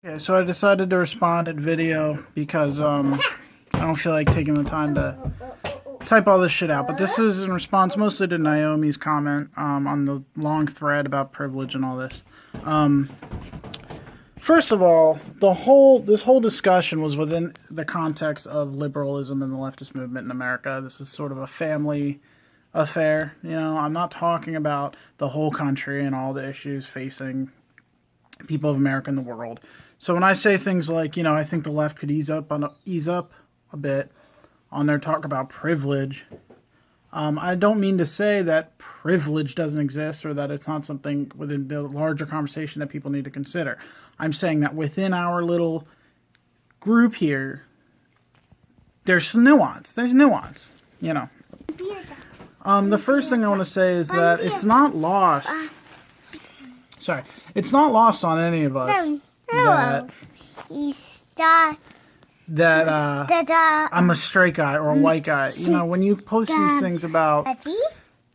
Okay, so I decided to respond in video because I don't feel like taking the time to type all this shit out. But this is in response mostly to Naomi's comment on the long thread about privilege and all this. First of all, this whole discussion was within the context of liberalism and the leftist movement in America. This is sort of a family affair. You know, I'm not talking about the whole country and all the issues facing people of America and the world. So when I say things like, you know, I think the left could ease up a bit on their talk about privilege, I don't mean to say that privilege doesn't exist or that it's not something within the larger conversation that people need to consider. I'm saying that within our little group here, there's nuance. There's nuance, you know. The first thing I want to say is that it's not lost. Sorry, it's not lost on any of us that I'm a straight guy or a white guy. You know, when you post these things about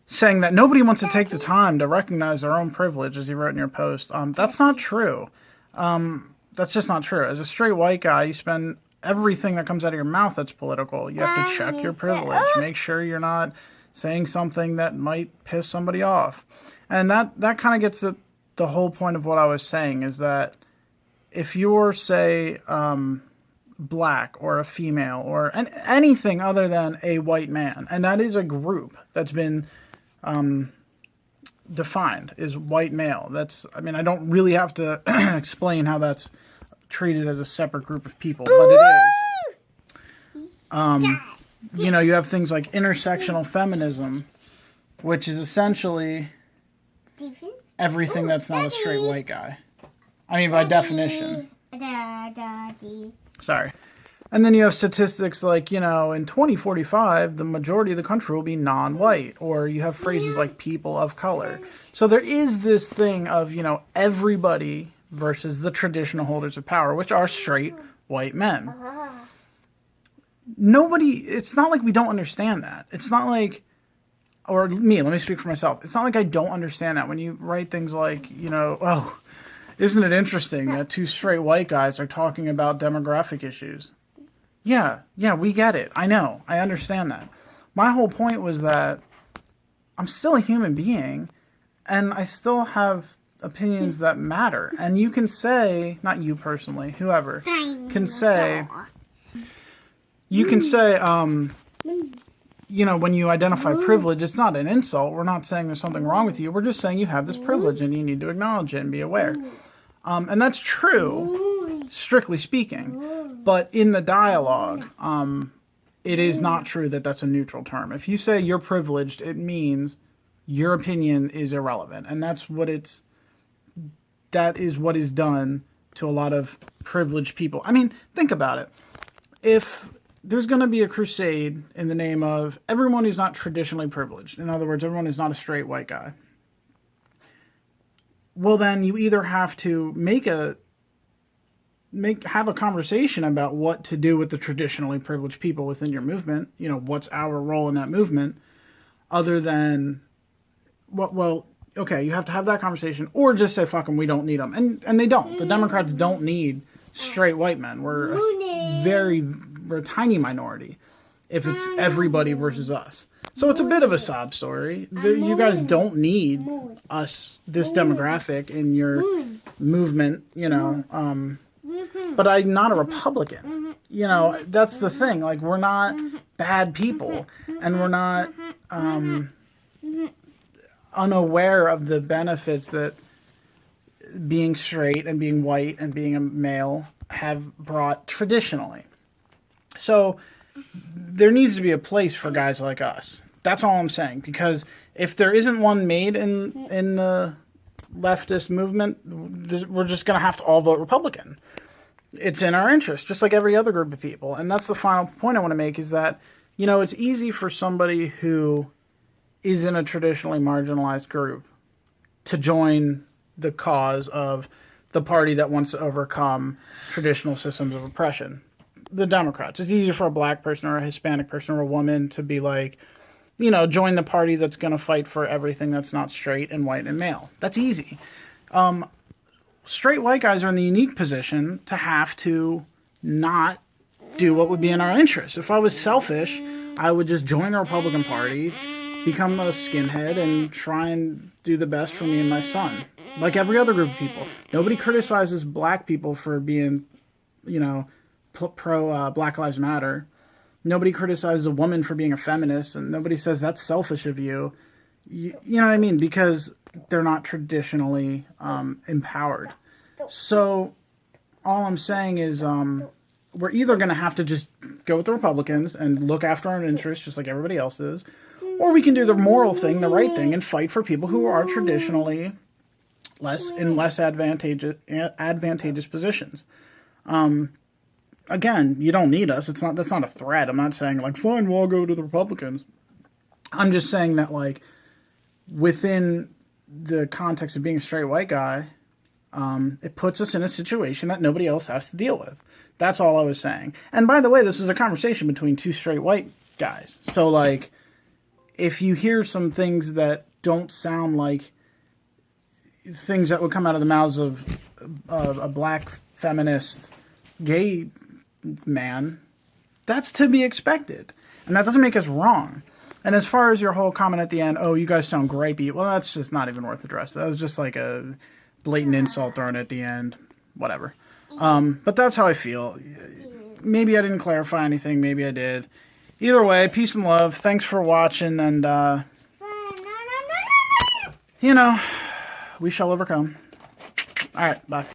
saying that nobody wants to take the time to recognize their own privilege, as you wrote in your post, that's not true. That's just not true. As a straight white guy, you spend everything that comes out of your mouth that's political. You have to check your privilege. Make sure you're not saying something that might piss somebody off. And that kind of gets at the whole point of what I was saying, is that if you're, say, black or a female or anything other than a white man, and that is a group that's been defined is white male. I mean, I don't really have to explain how that's treated as a separate group of people, but it is. You know, you have things like intersectional feminism, which is essentially everything that's not a straight white guy. I mean, by definition. Sorry. And then you have statistics like, you know, in 2045, the majority of the country will be non-white. Or you have phrases like people of color. So there is this thing of, you know, everybody versus the traditional holders of power, which are straight white men. It's not like we don't understand that. It's not like, or let me speak for myself. It's not like I don't understand that when you write things like, you know, oh, isn't it interesting that two straight white guys are talking about demographic issues? Yeah, we get it. I know. I understand that. My whole point was that I'm still a human being, and I still have opinions that matter. And you can say, not you personally, whoever, can say, you know, when you identify privilege, it's not an insult. We're not saying there's something wrong with you. We're just saying you have this privilege and you need to acknowledge it and be aware. And that's true, strictly speaking. But in the dialogue, it is not true that that's a neutral term. If you say you're privileged, it means your opinion is irrelevant. And that is what is done to a lot of privileged people. I mean, think about it. If there's going to be a crusade in the name of everyone who's not traditionally privileged, in other words, everyone who's not a straight white guy, well, then you either have to have a conversation about what to do with the traditionally privileged people within your movement. You know, what's our role in that movement, other than okay, you have to have that conversation, or just say fuck them, we don't need them, and they don't. The Democrats don't need straight white men. We're a tiny minority if it's everybody versus us. So it's a bit of a sob story. You guys don't need us, this demographic, in your movement, you know. But I'm not a Republican. You know, that's the thing. Like, we're not bad people. And we're not unaware of the benefits that being straight and being white and being a male have brought traditionally. So there needs to be a place for guys like us. That's all I'm saying. Because if there isn't one made in the leftist movement, we're just going to have to all vote Republican. It's in our interest, just like every other group of people. And that's the final point I want to make, is that, you know, it's easy for somebody who is in a traditionally marginalized group to join the cause of the party that wants to overcome traditional systems of oppression. The Democrats. It's easier for a black person or a Hispanic person or a woman to be like, you know, join the party that's going to fight for everything that's not straight and white and male. That's easy. straight white guys are in the unique position to have to not do what would be in our interest. If I was selfish, I would just join the Republican Party, become a skinhead, and try and do the best for me and my son. Like every other group of people. Nobody criticizes black people for being, pro Black Lives Matter. Nobody criticizes a woman for being a feminist, and nobody says that's selfish of you. You know what I mean? Because they're not traditionally empowered. So all I'm saying is we're either going to have to just go with the Republicans and look after our interests just like everybody else is, or we can do the moral thing, the right thing, and fight for people who are traditionally less advantageous positions. Again, you don't need us. That's not a threat. I'm not saying like, fine, we'll all go to the Republicans. I'm just saying that like within the context of being a straight white guy, it puts us in a situation that nobody else has to deal with. That's all I was saying. And by the way, this was a conversation between two straight white guys. So like, if you hear some things that don't sound like things that would come out of the mouths of a black feminist gay man, that's to be expected. And that doesn't make us wrong. And as far as your whole comment at the end, oh, you guys sound gripey, well, that's just not even worth addressing. That was just like a blatant insult thrown at the end. Whatever. But that's how I feel. Maybe I didn't clarify anything. Maybe I did. Either way, peace and love. Thanks for watching. And, we shall overcome. All right, bye.